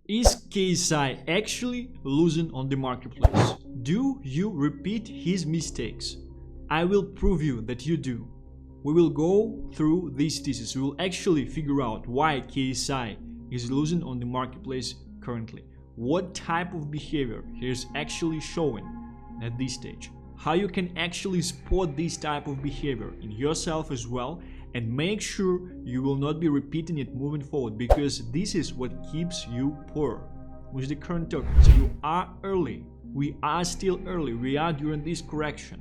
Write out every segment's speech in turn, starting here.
Is KSI actually losing on the marketplace? Do you repeat his mistakes? I will prove you that you do. We will go through these theses. We will actually figure out why KSI is losing on the marketplace currently. What type of behavior he is actually showing at this stage. How you can actually spot this type of behavior in yourself as well, and make sure you will not be repeating it moving forward, because this is what keeps you poor with the current tokens. You are early. We are still early. We are during this correction.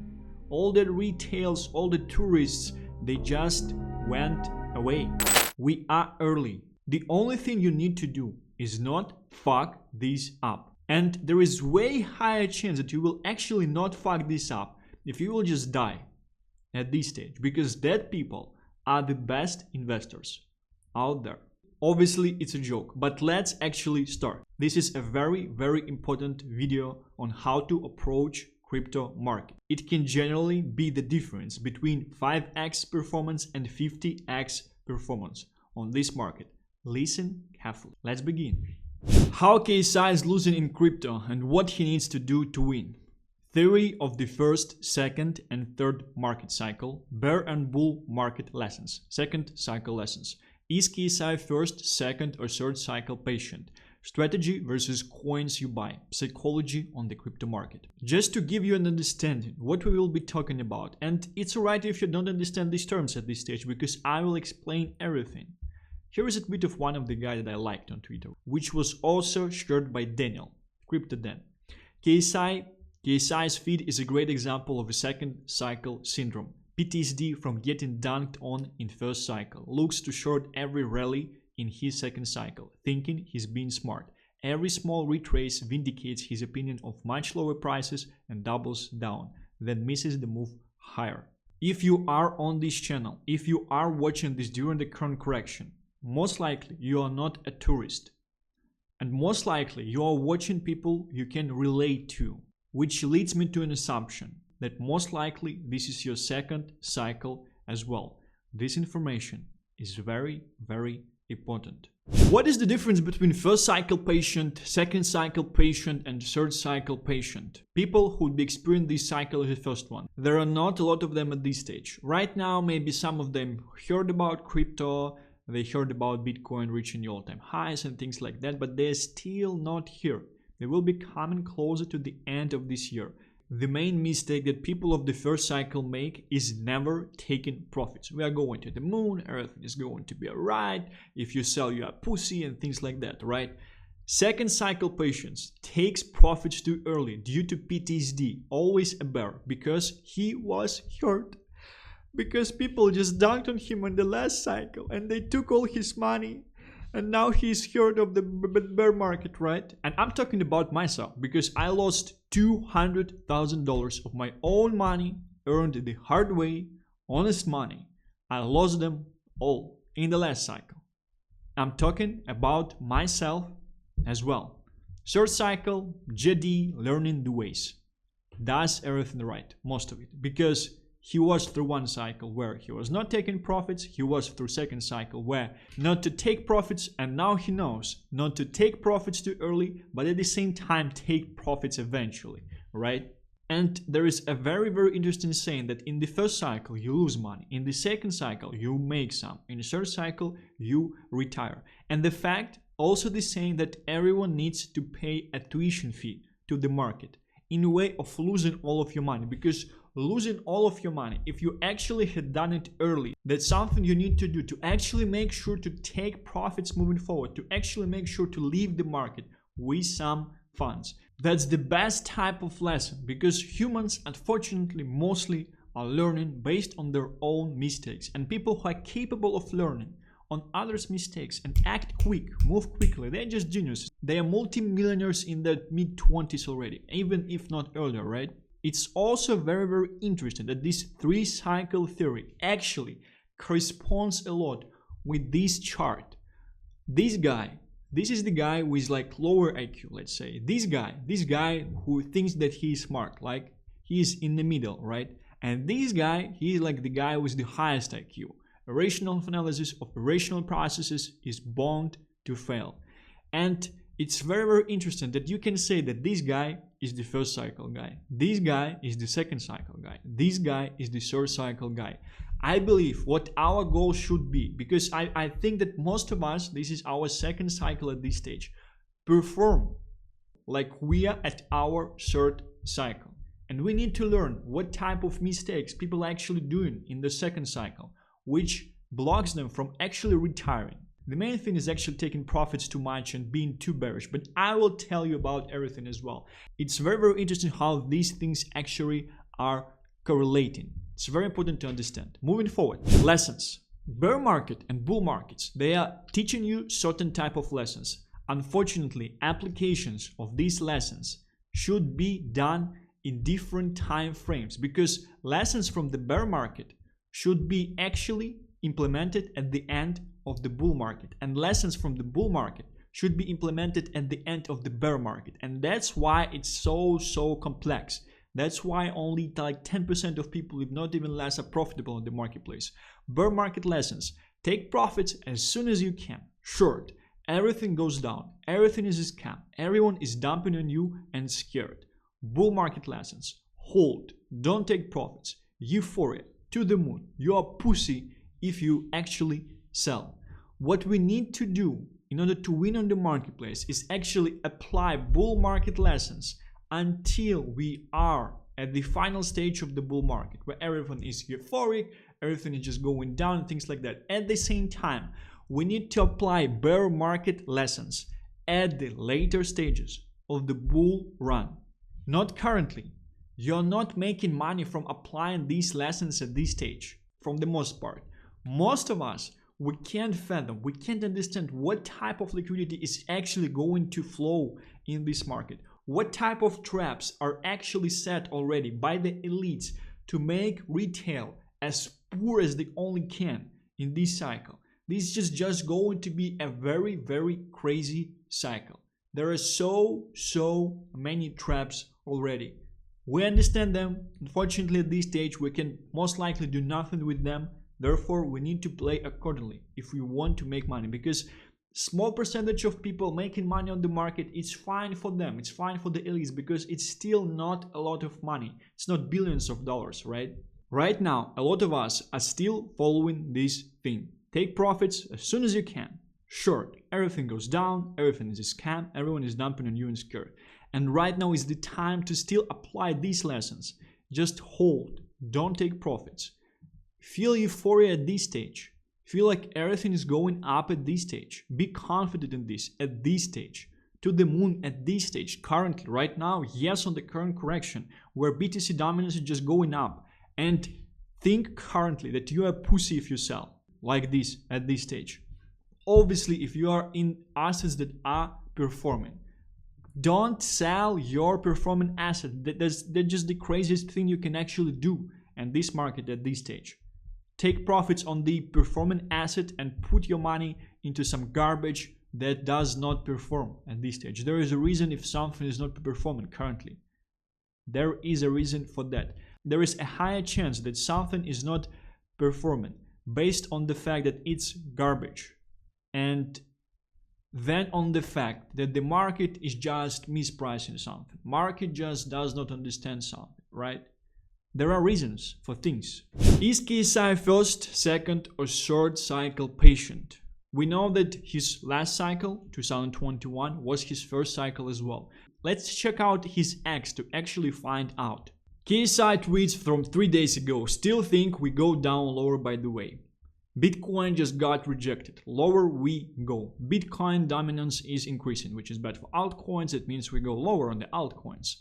All the retails, all the tourists, they just went away. We are early. The only thing you need to do is not fuck this up. And there is way higher chance that you will actually not fuck this up if you will just die at this stage, because dead people are the best investors out there. Obviously it's a joke, but let's actually start. This is a very important video on how to approach crypto market. It can generally be the difference between 5x performance and 50x performance on this market. Listen carefully. Let's begin. How KSI is losing in crypto and what he needs to do to win. Theory of the first, second and third market cycle. Bear and bull market lessons. Second cycle lessons. Is KSI first, second or third cycle patient? Strategy versus coins you buy. Psychology on the crypto market. Just to give you an understanding what we will be talking about. And it's alright if you don't understand these terms at this stage, because I will explain everything. Here is a tweet of one of the guys that I liked on Twitter, which was also shared by Daniel, CryptoDan. KSI's feed is a great example of a second cycle syndrome. PTSD from getting dunked on in first cycle. Looks to short every rally in his second cycle, thinking he's being smart. Every small retrace vindicates his opinion of much lower prices and doubles down, then misses the move higher. If you are on this channel, if you are watching this during the current correction, most likely you are not a tourist, and most likely you are watching people you can relate to, which leads me to an assumption that most likely this is your second cycle as well. This information is very important. What is the difference between first cycle patient, second cycle patient and third cycle patient? People who would be experiencing this cycle is the first one. There are not a lot of them at this stage. Right now, maybe some of them heard about crypto, they heard about Bitcoin reaching the all-time highs and things like that, but they're still not here. They will be coming closer to the end of this year. The main mistake that people of the first cycle make is never taking profits. We are going to the moon, everything is going to be alright. If you sell, you are pussy and things like that, right? Second cycle patients takes profits too early due to PTSD, always a bear, because he was hurt. Because people just dunked on him in the last cycle and they took all his money, and now he's heard of the bear market, right? And I'm talking about myself, because I lost $200,000 of my own money, earned the hard way, honest money. I lost them all in the last cycle. I'm talking about myself as well. Third cycle, JD learning the ways. Does everything right, most of it, because he was through one cycle where he was not taking profits, he was through second cycle where not to take profits, and now he knows not to take profits too early, but at the same time take profits eventually, right? And there is a very interesting saying that in the first cycle you lose money, in the second cycle you make some, in the third cycle you retire. And the fact, also the saying that everyone needs to pay a tuition fee to the market in a way of losing all of your money, because losing all of your money, if you actually had done it early, that's something you need to do to actually make sure to take profits moving forward, to actually make sure to leave the market with some funds. That's the best type of lesson, because humans, unfortunately, mostly are learning based on their own mistakes, and people who are capable of learning on others' mistakes and act quick, move quickly, they're just geniuses. They are multi-millionaires in their mid-20s already, even if not earlier, right? It's also very interesting that this three cycle theory actually corresponds a lot with this chart. This guy, this is the guy with like lower IQ, let's say. This guy who thinks that he is smart, like he's in the middle, right? And this guy, he's like the guy with the highest IQ. Rational analysis of rational processes is bound to fail. And it's very, very interesting that you can say that this guy is the first cycle guy, this guy is the second cycle guy, this guy is the third cycle guy. I believe what our goal should be, because I think that most of us, this is our second cycle at this stage, perform like we are at our third cycle. And we need to learn what type of mistakes people are actually doing in the second cycle, which blocks them from actually retiring. The main thing is actually taking profits too much and being too bearish, but I will tell you about everything as well. It's very, very interesting how these things actually are correlating. It's very important to understand. Moving forward, lessons. Bear market and bull markets, they are teaching you certain type of lessons. Unfortunately, applications of these lessons should be done in different time frames, because lessons from the bear market should be actually implemented at the end of the bull market, and lessons from the bull market should be implemented at the end of the bear market. And that's why it's so complex. That's why only like 10% of people, if not even less, are profitable in the marketplace. Bear market lessons: take profits as soon as you can. Short, everything goes down, everything is a scam, everyone is dumping on you and scared. Bull market lessons: hold, don't take profits. Euphoria, to the moon. You are pussy if you actually sell. What we need to do in order to win on the marketplace is actually apply bull market lessons until we are at the final stage of the bull market, where everything is euphoric, everything is just going down and things like that. At the same time, we need to apply bear market lessons at the later stages of the bull run. Not currently. You're not making money from applying these lessons at this stage, from the most part. Most of us, we can't fathom, we can't understand what type of liquidity is actually going to flow in this market. What type of traps are actually set already by the elites to make retail as poor as they only can in this cycle. This is just going to be a very, very crazy cycle. There are so many traps already. We understand them. Unfortunately, at this stage, we can most likely do nothing with them. Therefore, we need to play accordingly if we want to make money, because small percentage of people making money on the market, it's fine for them. It's fine for the elites, because it's still not a lot of money. It's not billions of dollars, right? Right now, a lot of us are still following this thing. Take profits as soon as you can. Short, everything goes down, everything is a scam, everyone is dumping on you and scared. And right now is the time to still apply these lessons. Just hold, don't take profits. Feel euphoria at this stage. Feel like everything is going up at this stage. Be confident in this at this stage. To the moon at this stage. Currently, right now, yes, on the current correction, where BTC dominance is just going up. And think currently that you are a pussy if you sell like this at this stage. Obviously, if you are in assets that are performing, don't sell your performing asset. That's just the craziest thing you can actually do in this market at this stage. Take profits on the performing asset and put your money into some garbage that does not perform at this stage. There is a reason if something is not performing currently. There is a reason for that. There is a higher chance that something is not performing based on the fact that it's garbage, and then on the fact that the market is just mispricing something. Market just does not understand something, right? There are reasons for things. Is KSI first, second, or third cycle patient? We know that his last cycle, 2021, was his first cycle as well. Let's check out his X to actually find out. KSI tweets from 3 days ago: still think we go down lower, by the way. Bitcoin just got rejected. Lower we go. Bitcoin dominance is increasing, which is bad for altcoins. It means we go lower on the altcoins.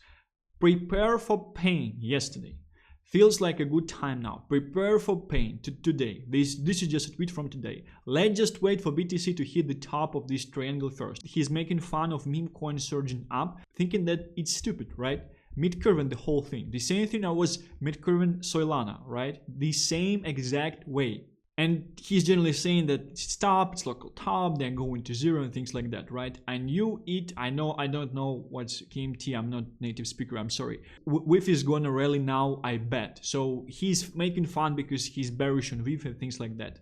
Prepare for pain yesterday. Feels like a good time now. Prepare for pain today. This is just a tweet from today. Let's just wait for BTC to hit the top of this triangle first. He's making fun of Memecoin surging up, thinking that it's stupid, right? Mid-curving the whole thing. The same thing I was mid-curving Solana, right? The same exact way. And he's generally saying that it's top, it's local top, they're going to zero and things like that, right? I knew it. I don't know what's KMT. I'm not native speaker. I'm sorry. WIF is going to rally now, I bet. So he's making fun because he's bearish on WIF and things like that.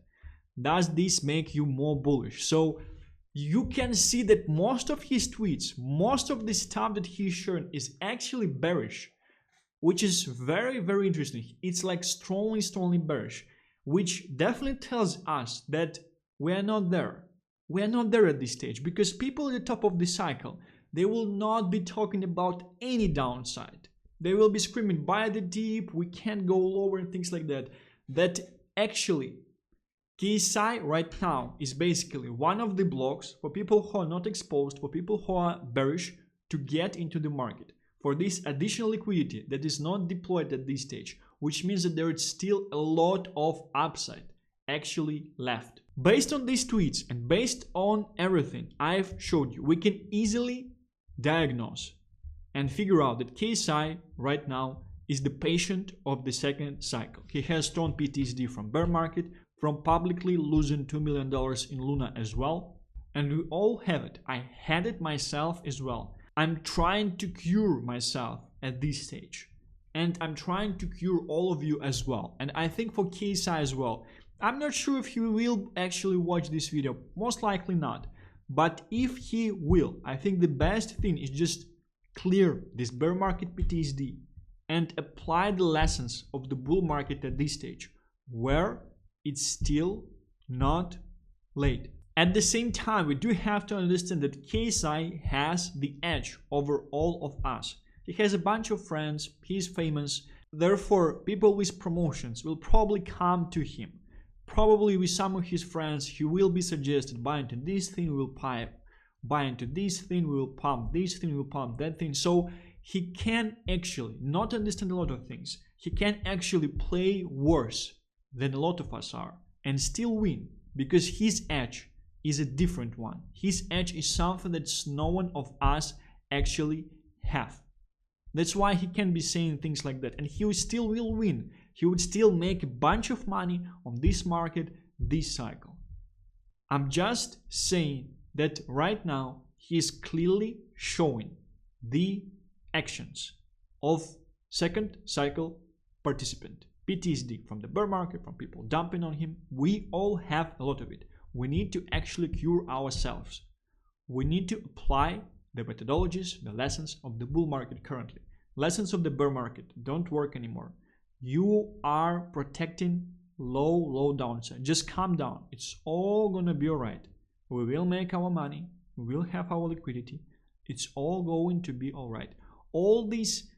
Does this make you more bullish? So you can see that most of his tweets, most of the stuff that he's sharing is actually bearish, which is very, very interesting. It's like strongly bearish, which definitely tells us that we are not there. We are not there at this stage, because people at the top of the cycle, they will not be talking about any downside. They will be screaming, buy the dip, we can't go lower and things like that. That actually, KSI right now is basically one of the blocks for people who are not exposed, for people who are bearish, to get into the market, for this additional liquidity that is not deployed at this stage, which means that there is still a lot of upside actually left. Based on these tweets and based on everything I've showed you, we can easily diagnose and figure out that KSI right now is the patient of the second cycle. He has torn PTSD from bear market, from publicly losing $2 million in Luna as well. And we all have it. I had it myself as well. I'm trying to cure myself at this stage. And I'm trying to cure all of you as well. And I think for KSI as well. I'm not sure if he will actually watch this video. Most likely not. But if he will, I think the best thing is just clear this bear market PTSD and apply the lessons of the bull market at this stage, where it's still not late. At the same time, we do have to understand that KSI has the edge over all of us. He has a bunch of friends, he's famous, therefore people with promotions will probably come to him. Probably with some of his friends, he will be suggested, buy into this thing, we will buy into this thing, we will pump this thing, we will pump that thing. So he can actually not understand a lot of things. He can actually play worse than a lot of us are and still win, because his edge is a different one. His edge is something that no one of us actually have. That's why he can be saying things like that, and he still will win. He would still make a bunch of money on this market, this cycle. I'm just saying that right now he is clearly showing the actions of second cycle participant. PTSD from the bear market, from people dumping on him. We all have a lot of it. We need to actually cure ourselves. We need to apply the methodologies, the lessons of the bull market currently. Lessons of the bear market don't work anymore. You are protecting low downside. Just calm down. It's all gonna be alright. We will make our money. We will have our liquidity. It's all going to be alright. All these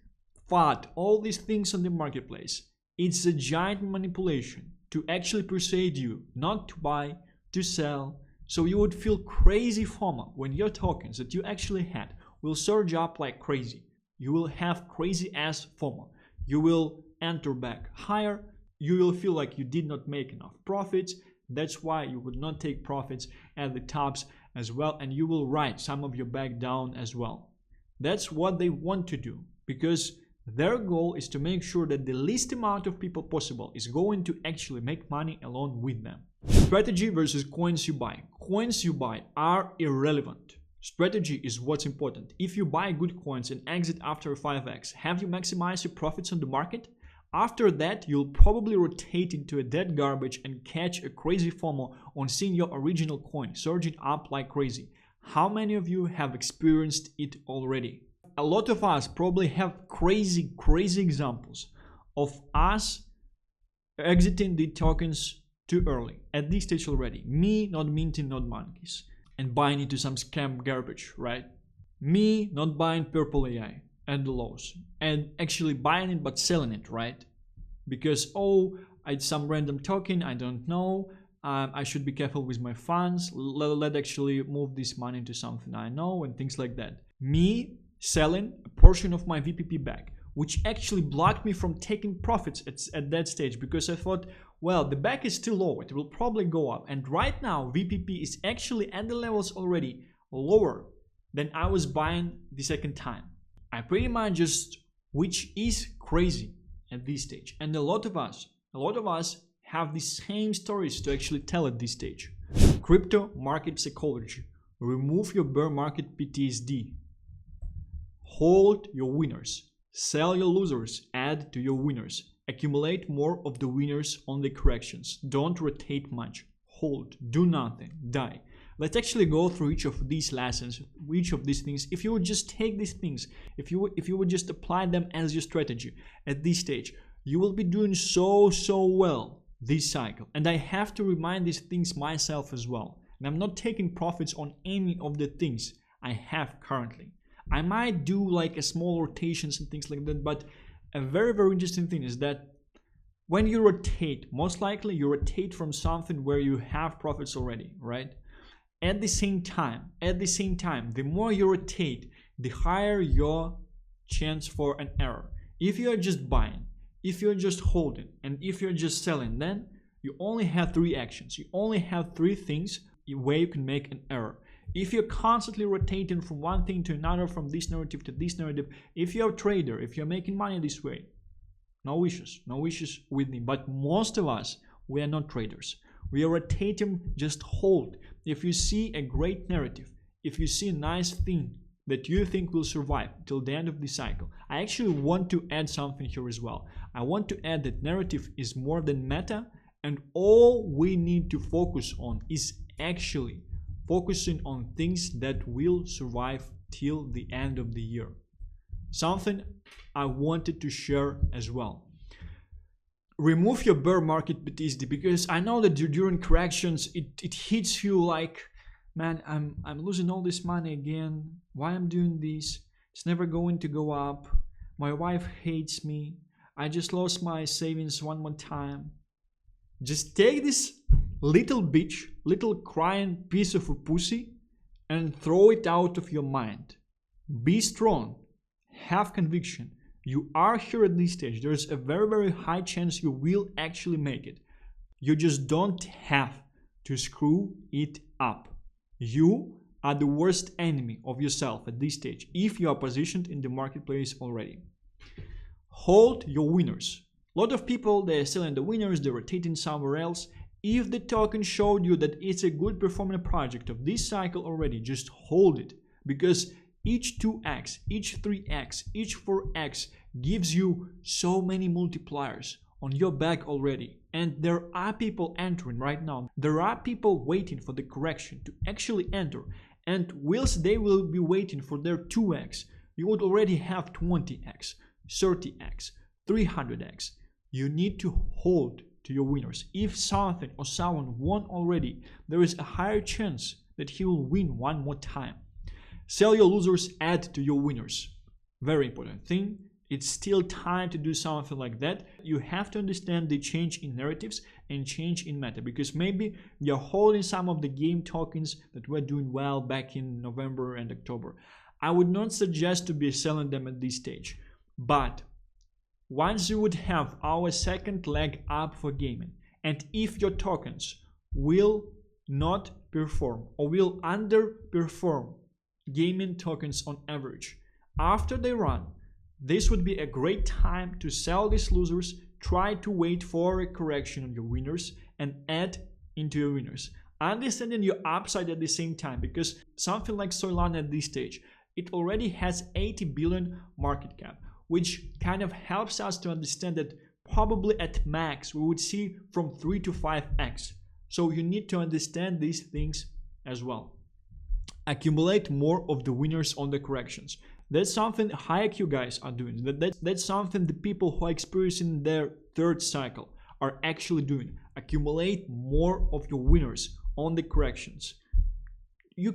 FUD, all these things on the marketplace, it's a giant manipulation to actually persuade you not to buy, to sell. So you would feel crazy FOMO when your tokens that you actually had will surge up like crazy. You will have crazy ass FOMO. You will enter back higher. You will feel like you did not make enough profits. That's why you would not take profits at the tops as well, and you will write some of your back down as well. That's what they want to do, because their goal is to make sure that the least amount of people possible is going to actually make money along with them. Strategy versus coins you buy. Coins you buy are irrelevant. Strategy is what's important. If you buy good coins and exit after 5x, have you maximized your profits on the market? After that, you'll probably rotate into a dead garbage and catch a crazy FOMO on seeing your original coin surging up like crazy. How many of you have experienced it already? A lot of us probably have crazy examples of us exiting the tokens too early at this stage already. Me not minting not monkeys and buying into some scam garbage, right? Me not buying purple AI at the lows and actually buying it but selling it, right? Because it's some random token, I don't know, I should be careful with my funds, let actually move this money into something I know and things like that. Me selling a portion of my VPP back, which actually blocked me from taking profits at that stage, because I thought, well, the back is still low, it will probably go up, and right now VPP is actually at the levels already lower than I was buying the second time. I pretty much just, which is crazy at this stage, and a lot of us have the same stories to actually tell at this stage. Crypto market psychology. Remove your bear market PTSD. Hold your winners. Sell your losers. Add to your winners. Accumulate more of the winners on the corrections. Don't rotate much. Hold. Do nothing. Die. Let's actually go through each of these lessons, each of these things. If you would just take these things, if you would just apply them as your strategy at this stage, you will be doing so well this cycle. And I have to remind these things myself as well. And I'm not taking profits on any of the things I have currently. I might do like a small rotations and things like that, but a very interesting thing is that when you rotate, most likely you rotate from something where you have profits already, right? At the same time, the more you rotate, the higher your chance for an error. If you are just buying, if you're just holding, and if you're just selling, then you only have 3 actions. You only have 3 things where you can make an error. If you're constantly rotating from one thing to another, from this narrative to this narrative, if you're a trader, if you're making money this way, no issues with me. But most of us, we are not traders. We are rotating, just hold. If you see a great narrative, if you see a nice thing that you think will survive till the end of the cycle, I actually want to add something here as well. I want to add that narrative is more than meta, and all we need to focus on is actually focusing on things that will survive till the end of the year. Something I wanted to share as well. Remove your bear market PTSD, because I know that during corrections it hits you like, man, I'm losing all this money again. Why I'm doing this? It's never going to go up. My wife hates me. I just lost my savings one more time. Just take this little bitch, little crying piece of a pussy, and throw it out of your mind. Be strong. Have conviction. You are here at this stage. There's a very high chance you will actually make it. You just don't have to screw it up. You are the worst enemy of yourself at this stage if you are positioned in the marketplace already. Hold your winners. A lot of people, they're selling the winners, they're rotating somewhere else. If the token showed you that it's a good performing project of this cycle already, just hold it, because each 2x, each 3x, each 4x gives you so many multipliers on your back already. And there are people entering right now. There are people waiting for the correction to actually enter. And whilst they will be waiting for their 2x, you would already have 20x, 30x, 300x. You need to hold to your winners. If something or someone won already, there is a higher chance that he will win one more time. Sell your losers, add to your winners. Very important thing. It's still time to do something like that. You have to understand the change in narratives and change in meta, because maybe you're holding some of the game tokens that were doing well back in November and October. I would not suggest to be selling them at this stage. But once you would have our second leg up for gaming, and if your tokens will not perform or will underperform gaming tokens on average, after they run, this would be a great time to sell these losers, try to wait for a correction on your winners and add into your winners. Understanding your upside at the same time, because something like Solana at this stage, it already has 80 billion market cap, which kind of helps us to understand that probably at max we would see from 3 to 5x. So you need to understand these things as well. Accumulate more of the winners on the corrections. That's something high IQ guys are doing. That's something the people who are experiencing their third cycle are actually doing. Accumulate more of your winners on the corrections. You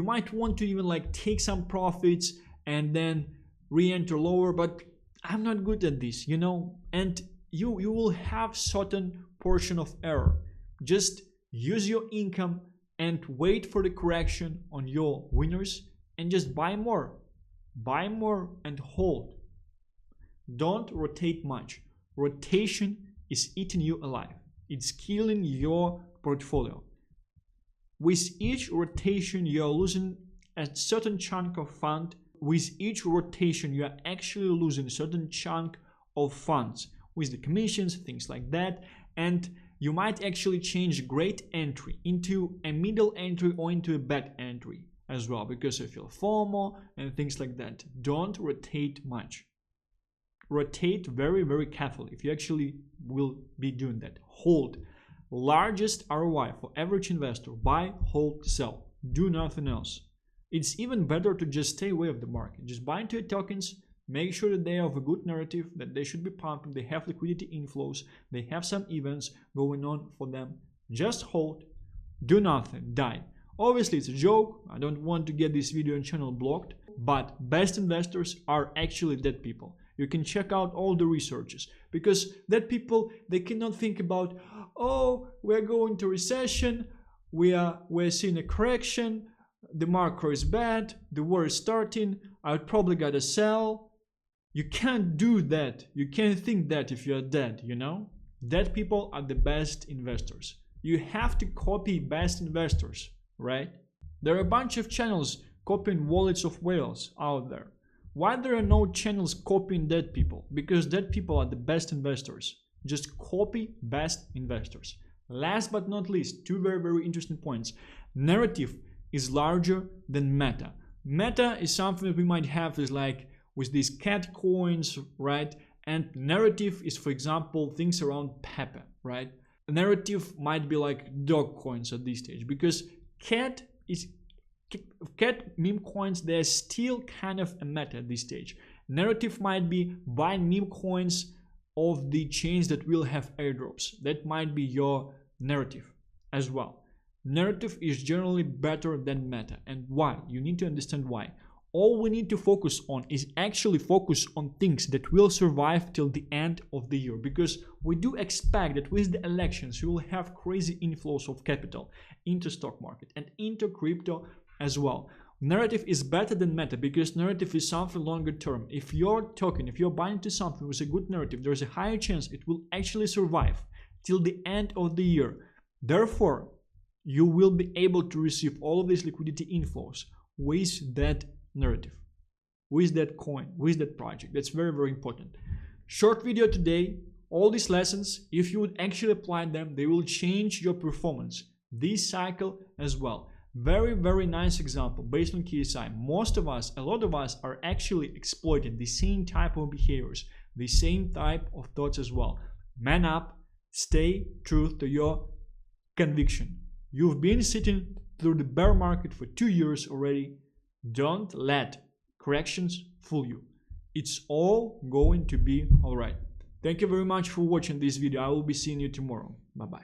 might want to even like take some profits and then re-enter lower, but I'm not good at this, you know, and you will have certain portion of error. Just use your income and wait for the correction on your winners and just buy more and hold. Don't rotate much. Rotation is eating you alive. It's killing your portfolio. With each rotation you are losing a certain chunk of fund. With each rotation you are actually losing a certain chunk of funds with the commissions, things like that, and you might actually change great entry into a middle entry or into a bad entry as well, because of your FOMO and things like that. Don't rotate much. Rotate very carefully if you actually will be doing that. Hold. Largest ROI for average investor: buy, hold, sell. Do nothing else. It's even better to just stay away of the market. Just buy into your tokens, make sure that they have a good narrative, that they should be pumping, they have liquidity inflows, they have some events going on for them. Just hold, do nothing, die. Obviously it's a joke, I don't want to get this video and channel blocked, but best investors are actually dead people. You can check out all the researches, because dead people, they cannot think about, oh, we're going to recession, we're seeing a correction, the macro is bad, the war is starting, I would probably gotta sell. You can't do that. You can't think that if you're dead, you know? Dead people are the best investors. You have to copy best investors, right? There are a bunch of channels copying wallets of whales out there. Why there are no channels copying dead people? Because dead people are the best investors. Just copy best investors. Last but not least, two very interesting points. Narrative is larger than meta. Meta is something that we might have is like with these cat coins, right? And narrative is, for example, things around Pepe, right? A narrative might be like dog coins at this stage, because cat meme coins, they're still kind of a meta at this stage. Narrative might be buy meme coins of the chains that will have airdrops. That might be your narrative as well. Narrative is generally better than meta. And why? You need to understand why. All we need to focus on is actually focus on things that will survive till the end of the year, because we do expect that with the elections you will have crazy inflows of capital into stock market and into crypto as well. Narrative is better than meta because narrative is something longer term. If you're buying into something with a good narrative, there's a higher chance it will actually survive till the end of the year. Therefore, you will be able to receive all of these liquidity inflows with that narrative, with that coin, with that project. That's very important. Short video today. All these lessons, if you would actually apply them, they will change your performance this cycle as well. Very nice example based on KSI. A lot of us are actually exploiting the same type of behaviors, the same type of thoughts as well. Man up, stay true to your conviction. You've been sitting through the bear market for 2 years already. Don't let corrections fool you. It's all going to be alright. Thank you very much for watching this video. I will be seeing you tomorrow. Bye bye.